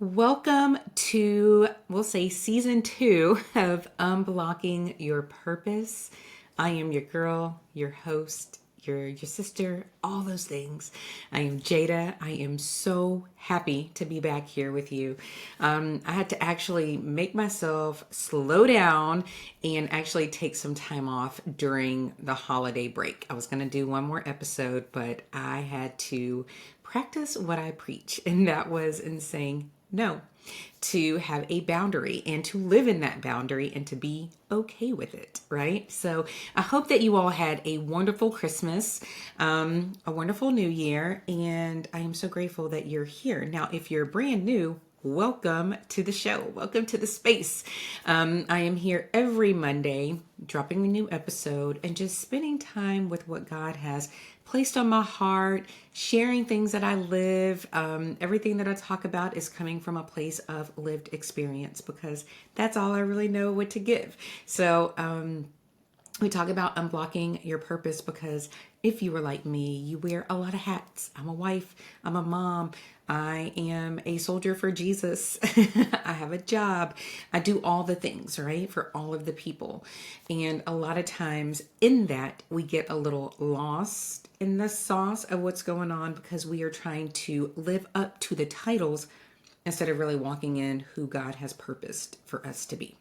Welcome to, we'll say, season 2 of Unblocking Your Purpose. I am your girl, your host, your sister, all those things. I am Jada. I am so happy to be back here with you. I had to actually make myself slow down and actually take some time off during the holiday break. I was going to do one more episode, but I had to practice what I preach, and that was in saying no, to have a boundary and to live in that boundary and to be okay with it, right? So I hope that you all had a wonderful Christmas, a wonderful New Year, and I am so grateful that you're here. Now, if you're brand new, welcome to the show. Welcome to the space. I am here every Monday, dropping a new episode and just spending time with what God has placed on my heart, sharing things that I live. Everything that I talk about is coming from a place of lived experience because that's all I really know what to give. So, we talk about unblocking your purpose because if you were like me, you wear a lot of hats. I'm a wife, I'm a mom, I am a soldier for Jesus, I have a job, I do all the things, right, for all of the people. And a lot of times in that, we get a little lost in the sauce of what's going on because we are trying to live up to the titles instead of really walking in who God has purposed for us to be.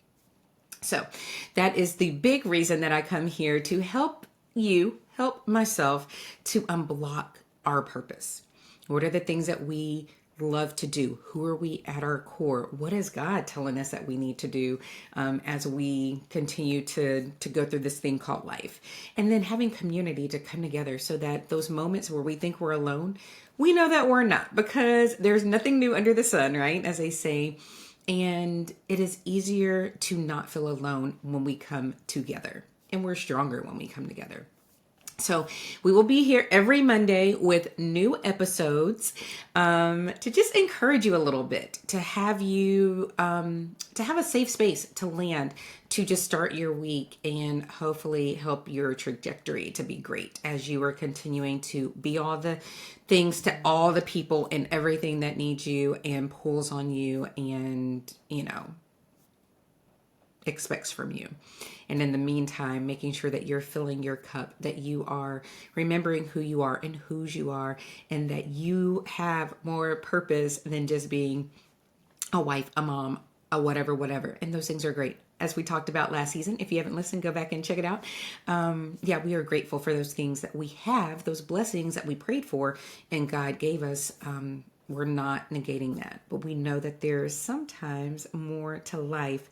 So that is the big reason that I come here to help you, help myself to unblock our purpose. What are the things that we love to do? Who are we at our core? What is God telling us that we need to do as we continue to go through this thing called life? And then having community to come together so that those moments where we think we're alone, we know that we're not because there's nothing new under the sun, right? As they say. And it is easier to not feel alone when we come together. And we're stronger when we come together. So we will be here every Monday with new episodes to just encourage you a little bit, to have you, to have a safe space to land, to just start your week and hopefully help your trajectory to be great as you are continuing to be all the things to all the people and everything that needs you and pulls on you and, expects from you. And in the meantime, making sure that you're filling your cup, that you are remembering who you are and whose you are, and that you have more purpose than just being a wife, a mom, a whatever. And those things are great. As we talked about last season, if you haven't listened, go back and check it out. We are grateful for those things that we have, those blessings that we prayed for and God gave us. We're not negating that, but we know that there's sometimes more to life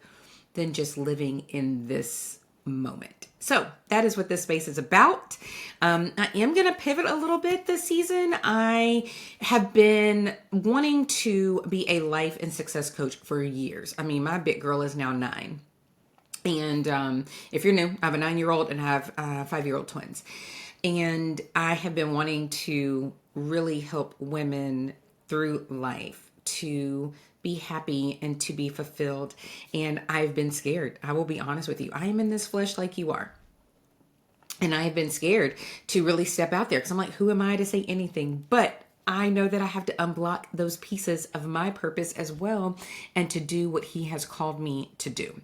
than just living in this moment. So that is what this space is about. I am going to pivot a little bit this season. I have been wanting to be a life and success coach for years. I mean, my big girl is now 9. And if you're new, I have a 9-year-old and I have 5-year-old twins. And I have been wanting to really help women through life to be happy and to be fulfilled. And I've been scared. I will be honest with you. I am in this flesh like you are. And I have been scared to really step out there because I'm like, who am I to say anything? But I know that I have to unblock those pieces of my purpose as well and to do what he has called me to do.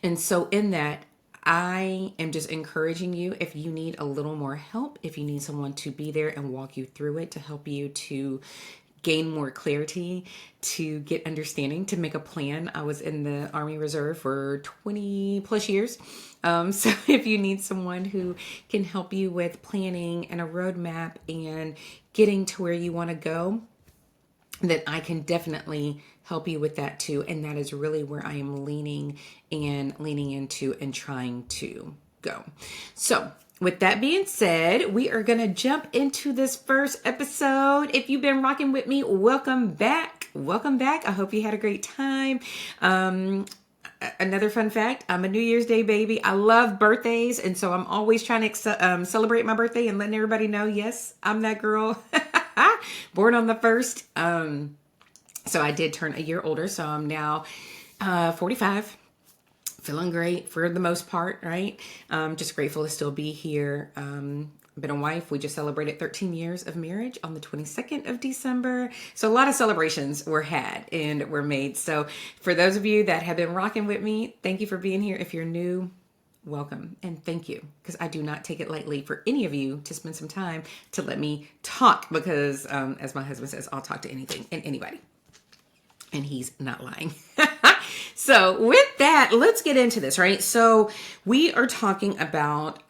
And so in that, I am just encouraging you, if you need a little more help, if you need someone to be there and walk you through it, to help you to gain more clarity, to get understanding, to make a plan. I was in the Army Reserve for 20 plus years. So if you need someone who can help you with planning and a roadmap and getting to where you want to go, then I can definitely help you with that too. And that is really where I am leaning into and trying to go. So with that being said, we are going to jump into this first episode. If you've been rocking with me, welcome back. Welcome back. I hope you had a great time. Another fun fact, I'm a New Year's Day baby. I love birthdays. And so I'm always trying to celebrate my birthday and letting everybody know, yes, I'm that girl. Born on the 1st. So I did turn a year older. So I'm now 45. Feeling great for the most part, right? Just grateful to still be here. been a wife. We just celebrated 13 years of marriage on the 22nd of December. So a lot of celebrations were had and were made. So for those of you that have been rocking with me, thank you for being here. If you're new, welcome and thank you, because I do not take it lightly for any of you to spend some time to let me talk, because as my husband says, I'll talk to anything and anybody, and he's not lying. So with that, let's get into this, right? So we are talking about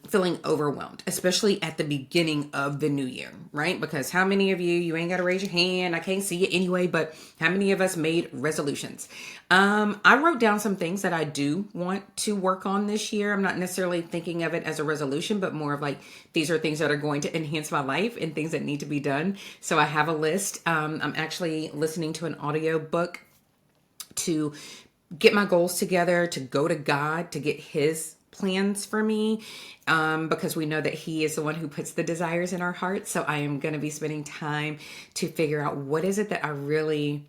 feeling overwhelmed, especially at the beginning of the new year, right? Because how many of you ain't got to raise your hand, I can't see it anyway, but how many of us made resolutions? I wrote down some things that I do want to work on this year. I'm not necessarily thinking of it as a resolution, but more of like, these are things that are going to enhance my life and things that need to be done. So I have a list. I'm actually listening to an audio book to get my goals together, to go to God, to get his plans for me, because we know that he is the one who puts the desires in our hearts. So I am going to be spending time to figure out what is it that I really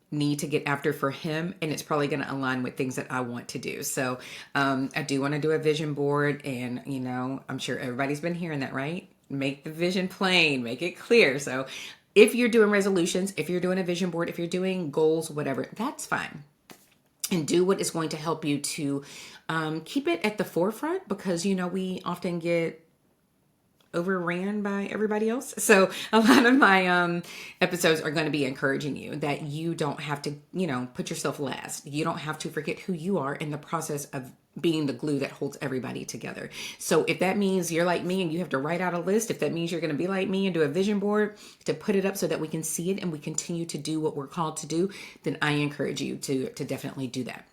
need to get after for him, and it's probably going to align with things that I want to do. So I do want to do a vision board, and I'm sure everybody's been hearing that, right? Make the vision plain, make it clear. So if you're doing resolutions, if you're doing a vision board, if you're doing goals, whatever, that's fine. And do what is going to help you to keep it at the forefront, because, we often get overran by everybody else. So a lot of my episodes are going to be encouraging you that you don't have to, put yourself last. You don't have to forget who you are in the process of being the glue that holds everybody together. So if that means you're like me and you have to write out a list, if that means you're going to be like me and do a vision board to put it up so that we can see it and we continue to do what we're called to do, then I encourage you to definitely do that.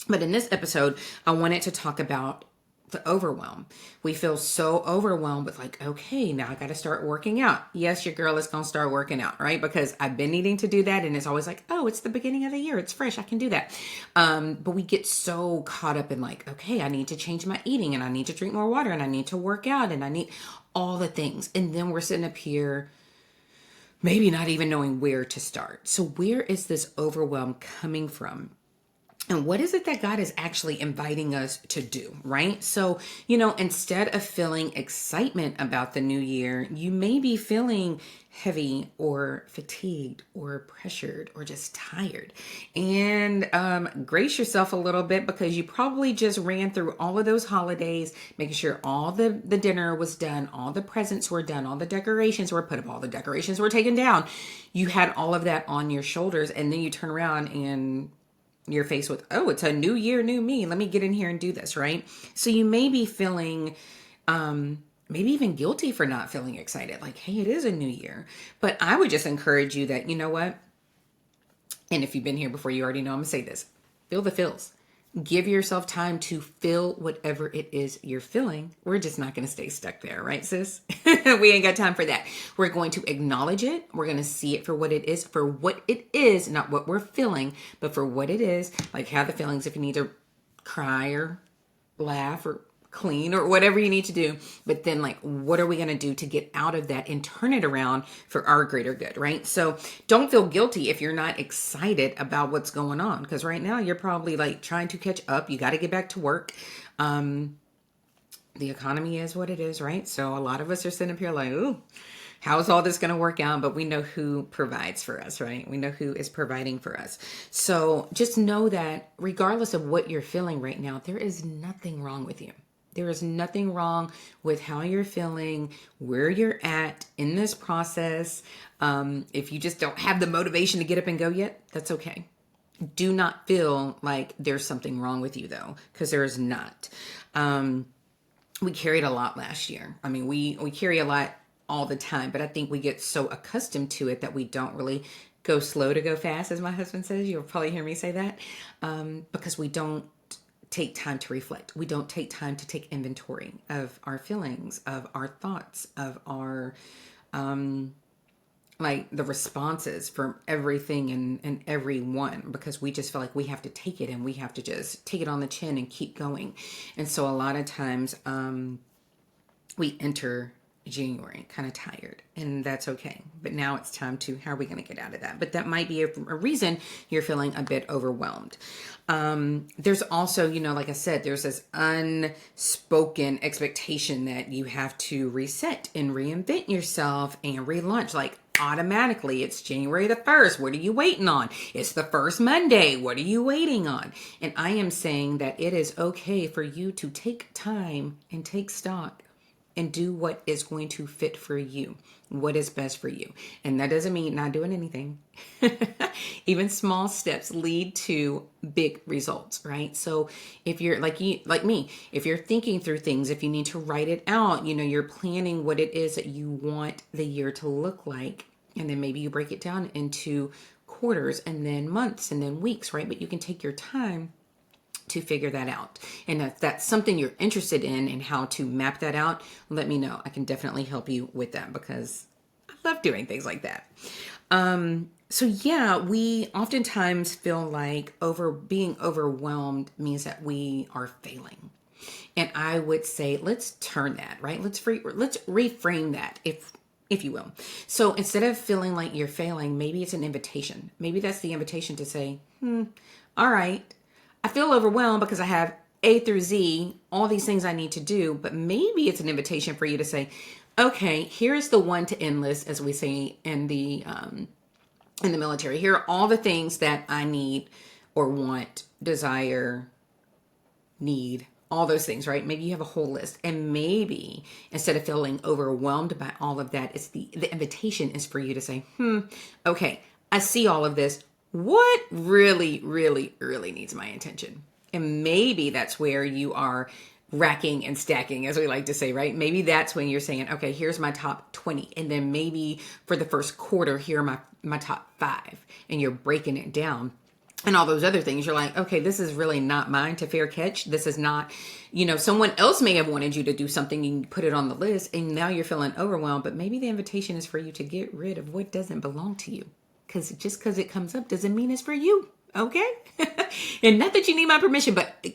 But in this episode, I wanted to talk about the overwhelm. We feel so overwhelmed with like, okay, now I got to start working out. Yes, your girl is going to start working out, right? Because I've been needing to do that. And it's always like, oh, it's the beginning of the year. It's fresh. I can do that. But we get so caught up in like, okay, I need to change my eating, and I need to drink more water, and I need to work out, and I need all the things. And then we're sitting up here, maybe not even knowing where to start. So where is this overwhelm coming from? And what is it that God is actually inviting us to do, right? So, instead of feeling excitement about the new year, you may be feeling heavy or fatigued or pressured or just tired. And brace yourself a little bit, because you probably just ran through all of those holidays, making sure all the dinner was done, all the presents were done, all the decorations were put up, all the decorations were taken down. You had all of that on your shoulders, and then you turn around and you're faced with, oh, it's a new year, new me. Let me get in here and do this, right? So you may be feeling, maybe even guilty for not feeling excited. Like, hey, it is a new year. But I would just encourage you that, you know what? And if you've been here before, you already know I'm going to say this. Feel the feels. Give yourself time to feel whatever it is you're feeling. We're just not going to stay stuck there, right, sis? We ain't got time for that. We're going to acknowledge it. We're going to see it for what it is, not what we're feeling, but for what it is. Like, have the feelings if you need to cry or laugh or clean or whatever you need to do. But then, like, what are we going to do to get out of that and turn it around for our greater good, right? So don't feel guilty if you're not excited about what's going on, because right now you're probably like trying to catch up. You got to get back to work. The economy is what it is, right? So a lot of us are sitting up here like, ooh, how's all this going to work out? But we know who provides for us, right? We know who is providing for us. So just know that regardless of what you're feeling right now, there is nothing wrong with you. There is nothing wrong with how you're feeling, where you're at in this process. If you just don't have the motivation to get up and go yet, that's okay. Do not feel like there's something wrong with you, though, because there is not. We carried a lot last year. I mean, we carry a lot all the time, but I think we get so accustomed to it that we don't really go slow to go fast, as my husband says. You'll probably hear me say that, because we don't take time to reflect. We don't take time to take inventory of our feelings, of our thoughts, of our, like the responses from everything and everyone, because we just feel like we have to take it and we have to just take it on the chin and keep going. And so a lot of times, we enter January, kind of tired, and that's okay. But now it's time to, how are we going to get out of that? But that might be a reason you're feeling a bit overwhelmed. There's also, like I said, there's this unspoken expectation that you have to reset and reinvent yourself and relaunch. Like, automatically, it's January the 1st. What are you waiting on? It's the first Monday. What are you waiting on? And I am saying that it is okay for you to take time and take stock and do what is going to fit for you, what is best for you. And that doesn't mean not doing anything. Even small steps lead to big results, right? So if you're like me, if you're thinking through things, if you need to write it out, you're planning what it is that you want the year to look like. And then maybe you break it down into quarters and then months and then weeks, right? But you can take your time to figure that out. And if that's something you're interested in and how to map that out, let me know. I can definitely help you with that because I love doing things like that. So yeah, we oftentimes feel like being overwhelmed means that we are failing. And I would say, let's turn that, right? Let's reframe that, if you will. So instead of feeling like you're failing, maybe it's an invitation. Maybe that's the invitation to say, all right, I feel overwhelmed because I have A through Z, all these things I need to do, but maybe it's an invitation for you to say, okay, here's the one to end list, as we say in the military. Here are all the things that I need or want, desire, need, all those things, right? Maybe you have a whole list, and maybe instead of feeling overwhelmed by all of that, it's the invitation is for you to say, okay, I see all of this. What really, really, really needs my attention? And maybe that's where you are racking and stacking, as we like to say, right? Maybe that's when you're saying, okay, here's my top 20. And then maybe for the first quarter, here are my top 5. And you're breaking it down. And all those other things, you're like, okay, this is really not mine to fair catch. This is not, someone else may have wanted you to do something. You put it on the list and now you're feeling overwhelmed. But maybe the invitation is for you to get rid of what doesn't belong to you. Because just because it comes up doesn't mean it's for you, okay? And not that you need my permission, but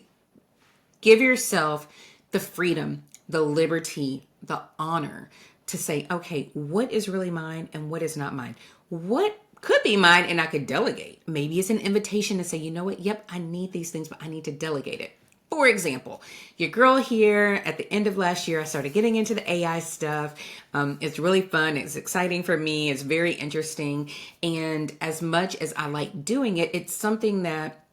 give yourself the freedom, the liberty, the honor to say, okay, what is really mine and what is not mine? What could be mine and I could delegate? Maybe it's an invitation to say, you know what? Yep, I need these things, but I need to delegate it. For example, your girl here at the end of last year, I started getting into the AI stuff. It's really fun. It's exciting for me. It's very interesting. And as much as I like doing it, it's something that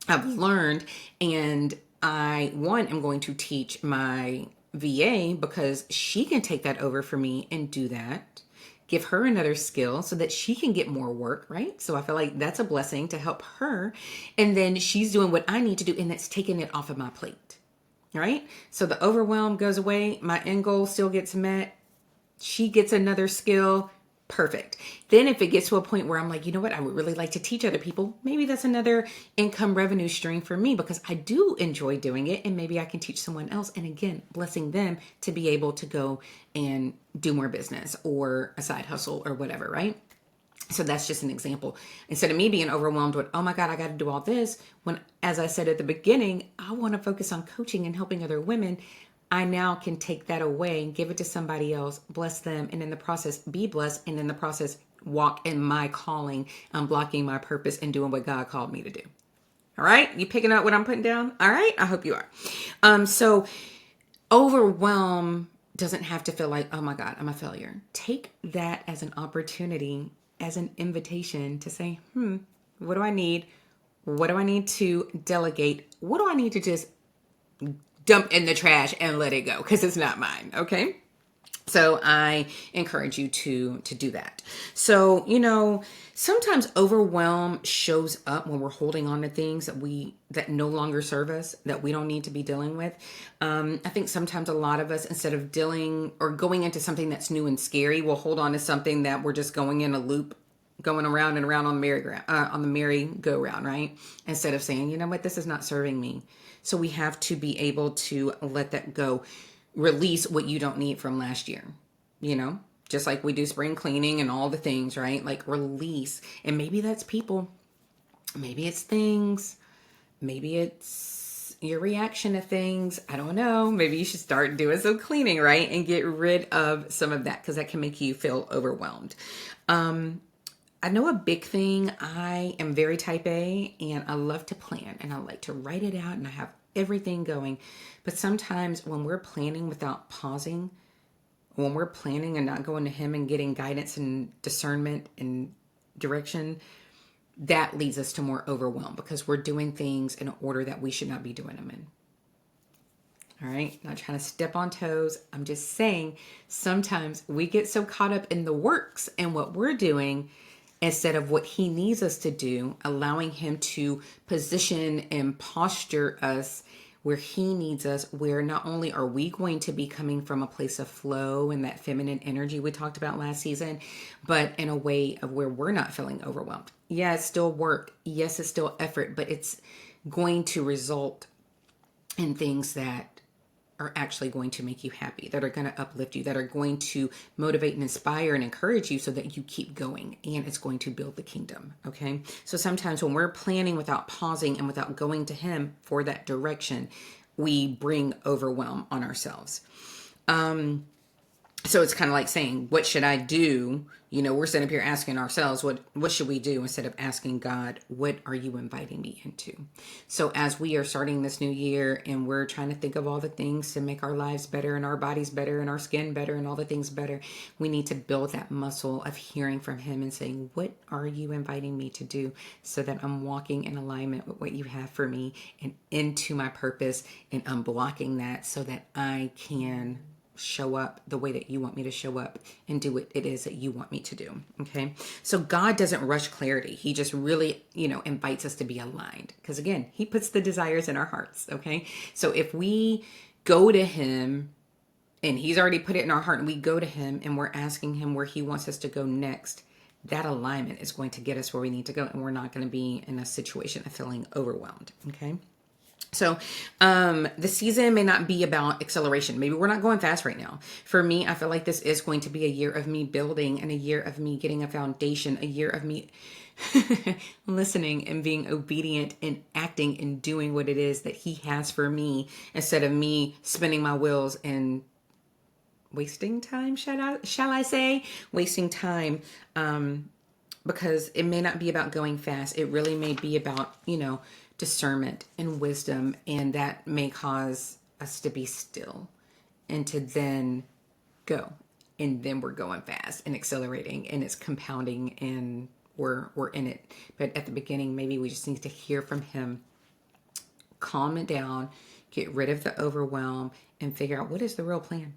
I've learned. And am going to teach my VA because she can take that over for me and do that. Give her another skill so that she can get more work, right? So I feel like that's a blessing to help her. And then she's doing what I need to do, and that's taking it off of my plate, right? So the overwhelm goes away. My end goal still gets met. She gets another skill. Perfect. Then if it gets to a point where I'm like, you know what, I would really like to teach other people, maybe that's another income revenue stream for me because I do enjoy doing it and maybe I can teach someone else. And again, blessing them to be able to go and do more business or a side hustle or whatever, right? So that's just an example. Instead of me being overwhelmed with, oh my God, I got to do all this, when, as I said at the beginning, I want to focus on coaching and helping other women. I now can take that away and give it to somebody else, bless them, and in the process be blessed, and in the process walk in my calling, unblocking my purpose and doing what God called me to do. All right? You picking up what I'm putting down? All right? I hope you are. So overwhelm doesn't have to feel like, oh my God, I'm a failure. Take that as an opportunity, as an invitation to say, what do I need? What do I need to delegate? What do I need to just dump in the trash and let it go because it's not mine. Okay. So I encourage you to do that. So, sometimes overwhelm shows up when we're holding on to things that no longer serve us, that we don't need to be dealing with. I think sometimes a lot of us, instead of dealing or going into something that's new and scary, will hold on to something that we're just going in a loop, going around and around on the merry-go-round, right? Instead of saying, you know what, this is not serving me. So we have to be able to let that go, release what you don't need from last year, just like we do spring cleaning and all the things, right? Like release. And maybe that's people, maybe it's things, maybe it's, your reaction to things, I don't know, maybe you should start doing some cleaning, right? And get rid of some of that because that can make you feel overwhelmed. I know a big thing, I am very type A and I love to plan and I like to write it out and I have everything going. But sometimes when we're planning without pausing, when we're planning and not going to him and getting guidance and discernment and direction, that leads us to more overwhelm because we're doing things in an order that we should not be doing them in. All right, not trying to step on toes. I'm just saying sometimes we get so caught up in the works and what we're doing instead of what he needs us to do, allowing him to position and posture us where he needs us, where not only are we going to be coming from a place of flow and that feminine energy we talked about last season, but in a way of where we're not feeling overwhelmed. Yeah, it's still work. Yes, it's still effort, but it's going to result in things that are actually going to make you happy, that are going to uplift you, that are going to motivate and inspire and encourage you so that you keep going, and it's going to build the kingdom. Okay. So sometimes when we're planning without pausing and without going to him for that direction, we bring overwhelm on ourselves. So it's kind of like saying, what should I do? You know, we're sitting up here asking ourselves, what should we do, instead of asking God, what are you inviting me into? So as we are starting this new year and we're trying to think of all the things to make our lives better and our bodies better and our skin better and all the things better, we need to build that muscle of hearing from him and saying, what are you inviting me to do so that I'm walking in alignment with what you have for me and into my purpose, and unblocking that so that I can show up the way that you want me to show up and do what it is that you want me to do. Okay. So God doesn't rush clarity. He just really, invites us to be aligned. Because again, he puts the desires in our hearts. Okay. So if we go to him and he's already put it in our heart and we go to him and we're asking him where he wants us to go next, that alignment is going to get us where we need to go. And we're not going to be in a situation of feeling overwhelmed. Okay. So the season may not be about acceleration. Maybe we're not going fast right now. For me, I feel like this is going to be a year of me building and a year of me getting a foundation, a year of me listening and being obedient and acting and doing what it is that he has for me, instead of me spinning my wheels and wasting time, shall I say? Wasting time. Because it may not be about going fast. It really may be about, discernment and wisdom, and that may cause us to be still and to then go, and then we're going fast and accelerating and it's compounding and we're in it. But at the beginning, maybe we just need to hear from him, calm it down, get rid of the overwhelm, and figure out, what is the real plan?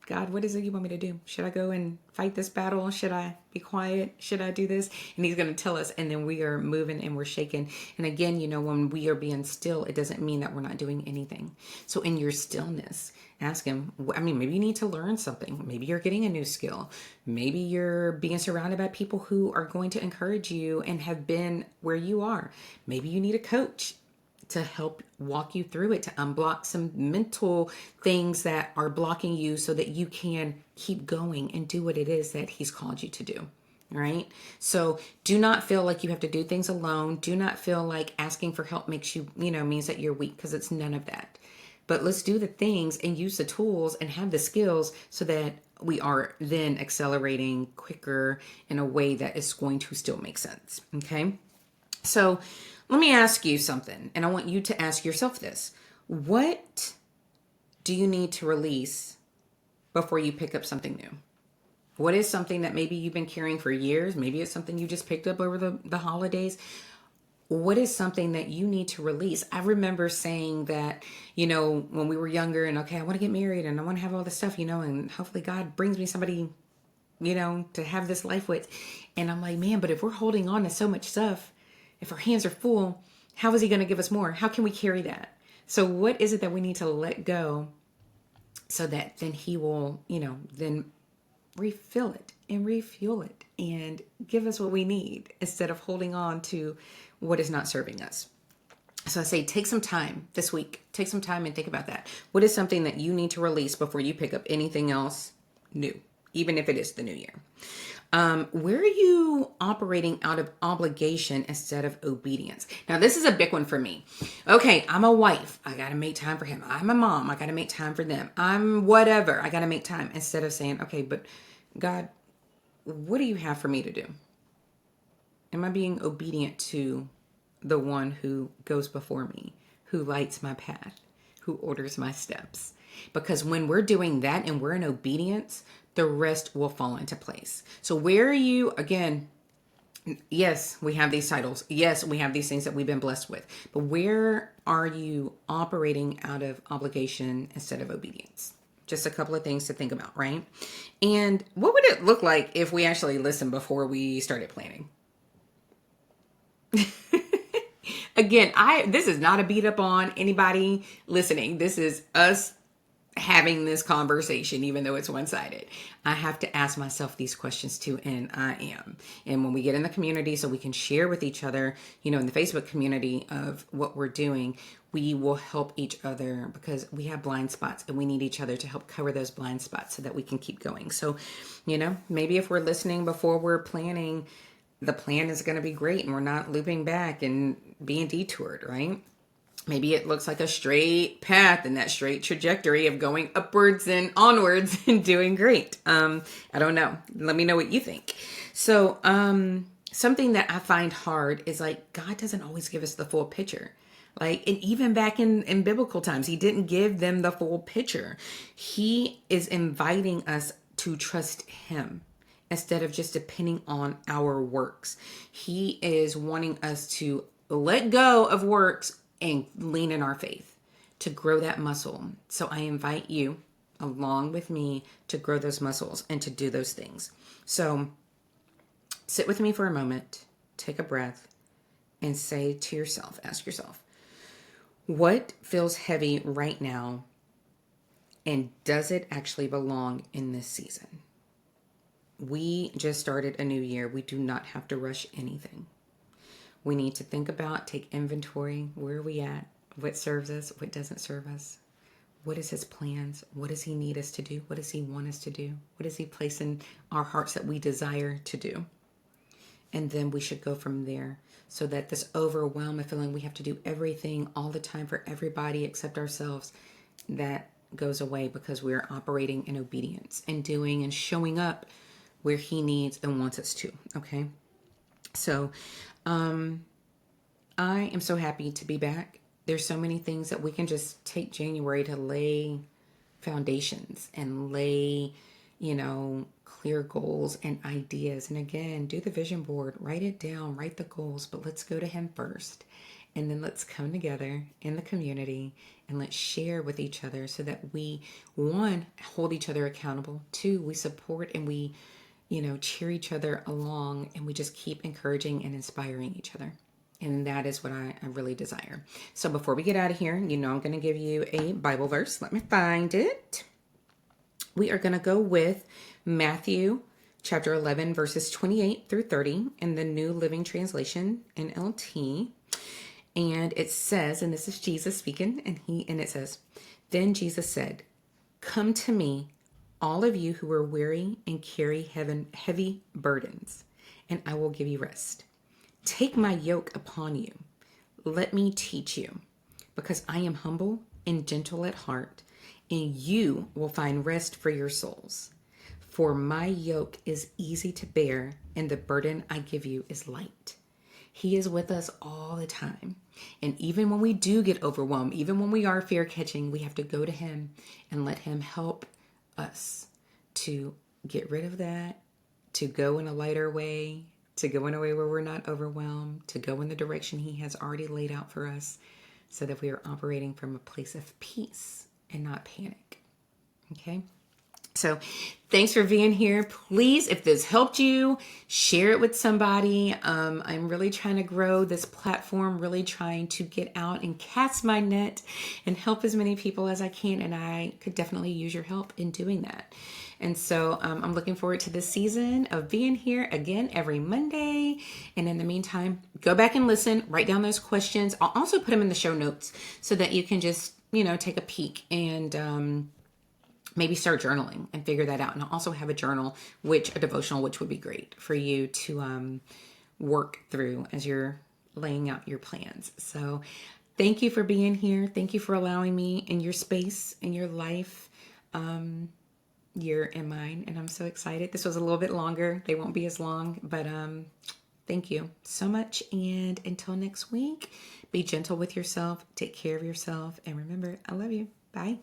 God, what is it you want me to do? Should I go and fight this battle? Should I be quiet? Should I do this? And he's going to tell us, and then we are moving and we're shaking. And again, when we are being still, it doesn't mean that we're not doing anything. So in your stillness, ask him, maybe you need to learn something. Maybe you're getting a new skill. Maybe you're being surrounded by people who are going to encourage you and have been where you are. Maybe you need a coach to help walk you through it, to unblock some mental things that are blocking you so that you can keep going and do what it is that he's called you to do. All right. So do not feel like you have to do things alone. Do not feel like asking for help makes you, means that you're weak, because it's none of that. But let's do the things and use the tools and have the skills so that we are then accelerating quicker in a way that is going to still make sense. Okay. So let me ask you something, and I want you to ask yourself this. What do you need to release before you pick up something new? What is something that maybe you've been carrying for years? Maybe it's something you just picked up over the holidays. What is something that you need to release? I remember saying that, when we were younger, and okay, I want to get married and I want to have all this stuff, and hopefully God brings me somebody, to have this life with. And I'm like, man, but if we're holding on to so much stuff, if our hands are full, how is he going to give us more? How can we carry that? So what is it that we need to let go so that then he will, then refill it and refuel it and give us what we need, instead of holding on to what is not serving us. So I say, take some time this week. Take some time and think about that. What is something that you need to release before you pick up anything else new, even if it is the new year? Where are you operating out of obligation instead of obedience? Now, this is a big one for me. Okay, I'm a wife. I got to make time for him. I'm a mom. I got to make time for them. I'm whatever. I got to make time instead of saying, okay, but God, what do you have for me to do? Am I being obedient to the one who goes before me, who lights my path, who orders my steps? Because when we're doing that and we're in obedience, the rest will fall into place. So where are you, again, yes, we have these titles. Yes, we have these things that we've been blessed with. But where are you operating out of obligation instead of obedience? Just a couple of things to think about, right? And what would it look like if we actually listened before we started planning? Again, this is not a beat up on anybody listening. This is us having this conversation, even though it's one-sided. I have to ask myself these questions too, and I am. And when we get in the community, so we can share with each other, in the Facebook community of what we're doing, we will help each other because we have blind spots and we need each other to help cover those blind spots so that we can keep going. So, maybe if we're listening before we're planning, the plan is going to be great and we're not looping back and being detoured, right? Maybe it looks like a straight path and that straight trajectory of going upwards and onwards and doing great. I don't know. Let me know what you think. So, something that I find hard is like, God doesn't always give us the full picture. Like, and even back in biblical times, he didn't give them the full picture. He is inviting us to trust him instead of just depending on our works. He is wanting us to let go of works and lean in our faith to grow that muscle. So I invite you along with me to grow those muscles and to do those things. So sit with me for a moment, take a breath, and say to yourself, ask yourself, what feels heavy right now, and does it actually belong in this season? We just started a new year. We do not have to rush anything. We need to think about, take inventory. Where are we at? What serves us? What doesn't serve us? What is his plans? What does he need us to do? What does he want us to do? What does he place in our hearts that we desire to do? And then we should go from there so that this overwhelm of feeling we have to do everything all the time for everybody except ourselves, that goes away because we're operating in obedience and doing and showing up where he needs and wants us to. Okay. So, I am so happy to be back. There's so many things that we can just take January to lay foundations and lay, clear goals and ideas. And again, do the vision board, write it down, write the goals, but let's go to him first. And then let's come together in the community and let's share with each other so that we, one, hold each other accountable. Two, we support and we, cheer each other along, and we just keep encouraging and inspiring each other. And that is what I really desire. So before we get out of here, I'm going to give you a Bible verse. Let me find it. We are going to go with Matthew chapter 11, verses 28 through 30 in the New Living Translation, NLT. And it says, and this is Jesus speaking, and it says, "Then Jesus said, 'Come to me, all of you who are weary and carry heavy burdens, and I will give you rest. Take my yoke upon you. Let me teach you, because I am humble and gentle at heart, and you will find rest for your souls. For my yoke is easy to bear, and the burden I give you is light.'" He is with us all the time. And even when we do get overwhelmed, even when we are fear catching, we have to go to him and let him help us to get rid of that, to go in a lighter way, to go in a way where we're not overwhelmed, to go in the direction he has already laid out for us so that we are operating from a place of peace and not panic. Okay? So thanks for being here. Please, if this helped you, share it with somebody. I'm really trying to grow this platform, really trying to get out and cast my net and help as many people as I can. And I could definitely use your help in doing that. And so I'm looking forward to this season of being here again every Monday. And in the meantime, go back and listen, write down those questions. I'll also put them in the show notes so that you can just, take a peek and maybe start journaling and figure that out. And I'll also have a journal, a devotional, which would be great for you to work through as you're laying out your plans. So thank you for being here. Thank you for allowing me in your space, in your life. You're in mine, and I'm so excited. This was a little bit longer. They won't be as long, but thank you so much. And until next week, be gentle with yourself, take care of yourself, and remember, I love you. Bye.